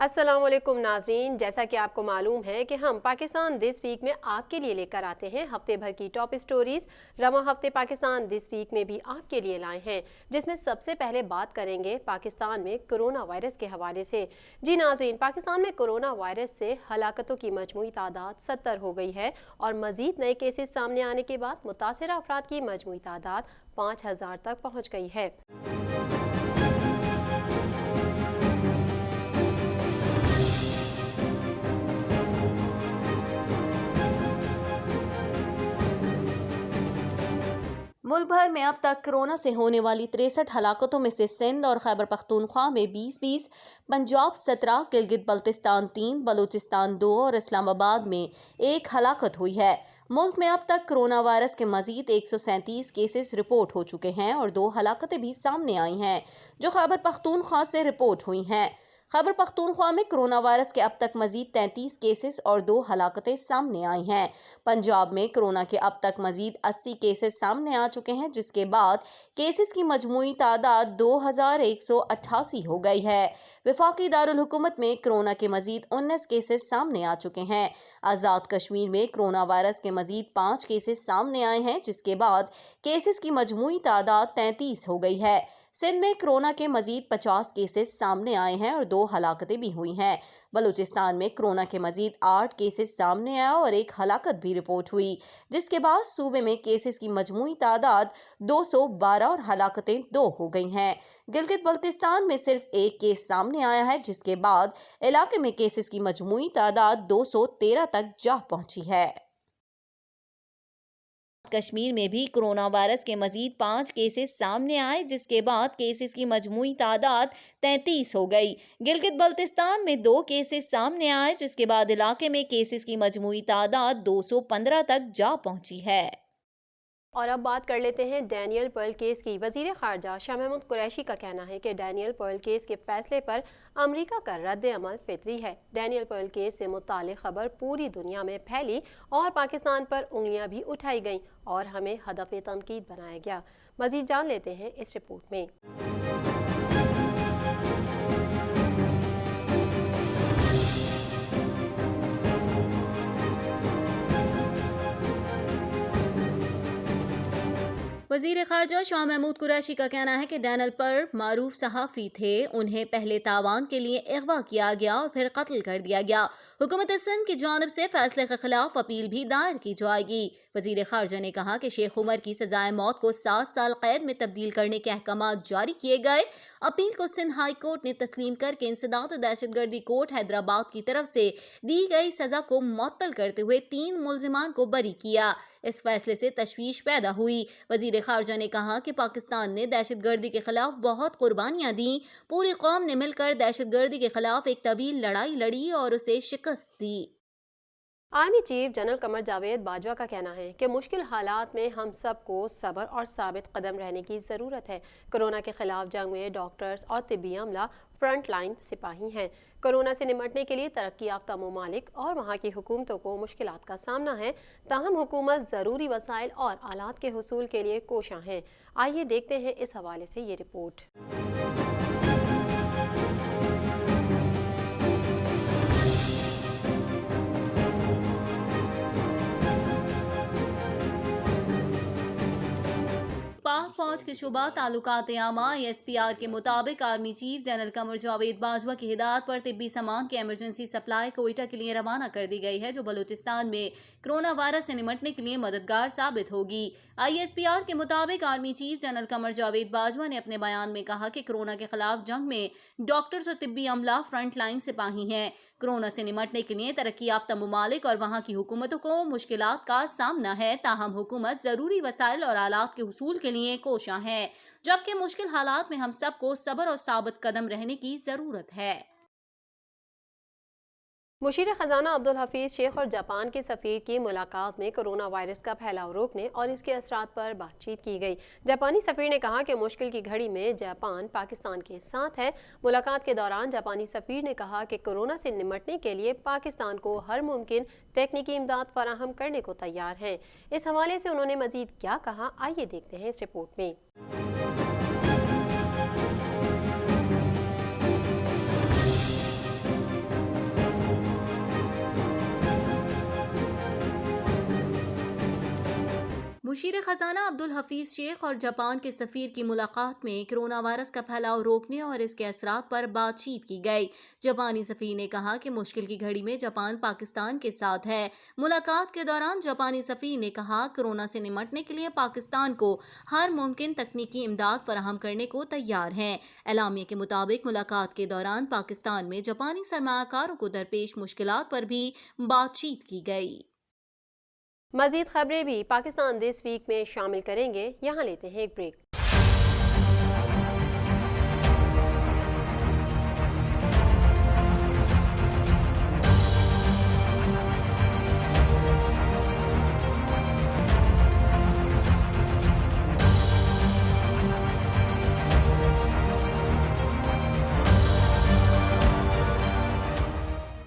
अस्सलाम वालेकुम नाजरीन, जैसा कि आपको मालूम है कि हम पाकिस्तान दिस वीक में आपके लिए लेकर आते हैं हफ्ते भर की टॉप स्टोरीज। रवा हफ्ते पाकिस्तान दिस वीक में भी आपके लिए लाए हैं, जिसमें सबसे पहले बात करेंगे पाकिस्तान में कोरोना वायरस के हवाले से। जी नाजरीन, पाकिस्तान में कोरोना वायरस से हलाकतों की मजमूई तादाद 70 हो गई है और मजीद नए केसेस सामने आने के बाद मुतासरा अफराद की मजमूई तादाद 5000 तक पहुँच गई है। मुल्क भर में अब तक कोरोना से होने वाली 63 हलाकतों में से सिंध और खैबर पख्तूनख्वा में 20-20, पंजाब 17, गिलगित बल्तिस्तान 3, बलूचिस्तान 2 और इस्लामाबाद में 1 हलाकत हुई है। मुल्क में अब तक कोरोना वायरस के मजीद 137 केसेस रिपोर्ट हो चुके हैं और 2 हलाकतें भी सामने आई हैं जो खैबर पख्तूनख्वा से रिपोर्ट हुई हैं। खैबर पख्तूनख्वा में कोरोना वायरस के अब तक मजीद 33 केसेस और 2 हलाकतें सामने आई हैं। पंजाब में कोरोना के अब तक मजीद 80 केसेस सामने आ चुके हैं, जिसके बाद केसेस की मजमूई तादाद 2188 हो गई है। वफाकी दारुल हुकूमत में कोरोना के मजीद 19 केसेस सामने आ चुके हैं। आज़ाद कश्मीर में कोरोना वायरस के मजीद 5 केसेस सामने आए हैं, जिसके बाद केसेस की मजमूई तादाद 33 हो गई है। सिंध में कोरोना के मजीद 50 केसेस सामने आए हैं और 2 हलाकतें भी हुई हैं। बलूचिस्तान में कोरोना के मजीद 8 केसेस सामने आया और 1 हलाकत भी रिपोर्ट हुई, जिसके बाद सूबे में केसेस की मजमूई तादाद 212 और हलाकतें 2 हो गई हैं। गिलगित बल्तिस्तान में सिर्फ 1 केस सामने आया है, जिसके बाद इलाके में केसेस की मजमूई तादाद 213 तक जा पहुंची है। कश्मीर में भी कोरोना वायरस के मजीद 5 केसेस सामने आए, जिसके बाद केसेस की मजमूई तादाद 33 हो गई। गिलगित बल्तिस्तान में 2 केसेस सामने आए, जिसके बाद इलाके में केसेस की मजमूई तादाद 215 तक जा पहुंची है। और अब बात कर लेते हैं डैनियल पर्ल केस की। वजीर खारजा शाह महमूद कुरैशी का कहना है कि डैनियल पर्ल केस के फैसले पर अमेरिका का रद्द अमल फितरी है। डैनियल पर्ल केस से मुताल्लिक़ खबर पूरी दुनिया में फैली और पाकिस्तान पर उंगलियां भी उठाई गईं और हमें हदफ तनकीद बनाया गया। मजीद जान लेते हैं इस रिपोर्ट में। वजीर खारजा शाह महमूद कुरैशी का कहना है कि डैनियल पर्ल मारूफ सहाफ़ी थे। उन्हें पहले तावान के लिए अगवा किया गया और फिर कत्ल कर दिया गया। हुकूमत सिंध की जानिब से फैसले के खिलाफ अपील भी दायर की जाएगी। वजीर खारजा ने कहा कि शेख उमर की सजाए मौत को 7 साल कैद में तब्दील करने के अहकाम जारी किए गए। अपील को सिंध हाई कोर्ट ने तस्लीम करके इंसदाद और दहशतगर्दी कोर्ट हैदराबाद की तरफ से दी गई सजा को मुअत्तल करते हुए 3 मुल्जिमान को बरी किया। इस फैसले से तशवीश पैदा हुई। वजीर खारजा ने कहा कि पाकिस्तान ने दहशतगर्दी के खिलाफ बहुत कुर्बानियां दी। पूरी कौम ने मिलकर दहशतगर्दी के खिलाफ एक तवील लड़ाई लड़ी और उसे शिकस्त दी। Army chief general Qamar Javed Bajwa का कहना है कि मुश्किल हालात में हम सबको सब्र और साबित कदम रहने की ज़रूरत है। कोरोना के खिलाफ जंग में डॉक्टर्स और तिब्बी अमला फ्रंट लाइन सिपाही हैं। कोरोना से निपटने के लिए तरक्की याफ्ता ममालिक और वहाँ की हुकूमतों को मुश्किलात का सामना है, ताहम हुकूमत ज़रूरी वसाइल और आलात के हुसूल के लिए कोशां है। आइए देखते हैं इस हवाले से ये रिपोर्ट। पाक फौज के शुबा ताल्लुकात आमा SPR के मुताबिक army chief general Qamar Javed Bajwa की हिदायत पर तिब्बी सामान की एमरजेंसी सप्लाई कोयटा के लिए रवाना कर दी गई है, जो बलूचिस्तान में कोरोना वायरस से निपटने के लिए मददगार साबित होगी। ISPR के मुताबिक army chief general Qamar Javed Bajwa ने अपने बयान में कहा कि कोरोना के खिलाफ जंग में डॉक्टर्स और तिब्बी अमला फ्रंट लाइन सिपाही हैं। कोरोना से निपटने के लिए तरक्की याफ्ता ममालिक और वहाँ की हुकूमतों को मुश्किलात का सामना है, ताहम हुकूमत ज़रूरी वसाइल और आलात के हुसूल के लिए कोशां है, जबकि मुश्किल हालात में हम सबको सब्र और साबित कदम रहने की ज़रूरत है। मुशीर खजाना अब्दुल हफीज शेख और जापान के सफ़ीर की मुलाकात में कोरोना वायरस का फैलाव रोकने और इसके असरात पर बातचीत की गई। जापानी सफ़ीर ने कहा कि मुश्किल की घड़ी में जापान पाकिस्तान के साथ है। मुलाकात के दौरान जापानी सफ़ीर ने कहा कि कोरोना से निपटने के लिए पाकिस्तान को हर मुमकिन तकनीकी इमदाद फराहम करने को तैयार हैं। इस हवाले से उन्होंने मजीद क्या कहा, आइए देखते हैं इस रिपोर्ट में। मुशीर खजाना अब्दुल हफीज शेख और जापान के सफीर की मुलाकात में कोरोना वायरस का फैलाव रोकने और इसके असरात पर बातचीत की गई। जापानी सफीर ने कहा कि मुश्किल की घड़ी में जापान पाकिस्तान के साथ है। मुलाकात के दौरान जापानी सफीर ने कहा कोरोना से निपटने के लिए पाकिस्तान को हर मुमकिन तकनीकी इमदाद फराहम करने को तैयार है। एलामिया के मुताबिक मुलाकात के दौरान पाकिस्तान में जापानी सरमाकारों को दरपेश मुश्किलात पर भी बातचीत की गई। मजीद खबरें भी पाकिस्तान दिस वीक में शामिल करेंगे। यहाँ लेते हैं एक ब्रेक।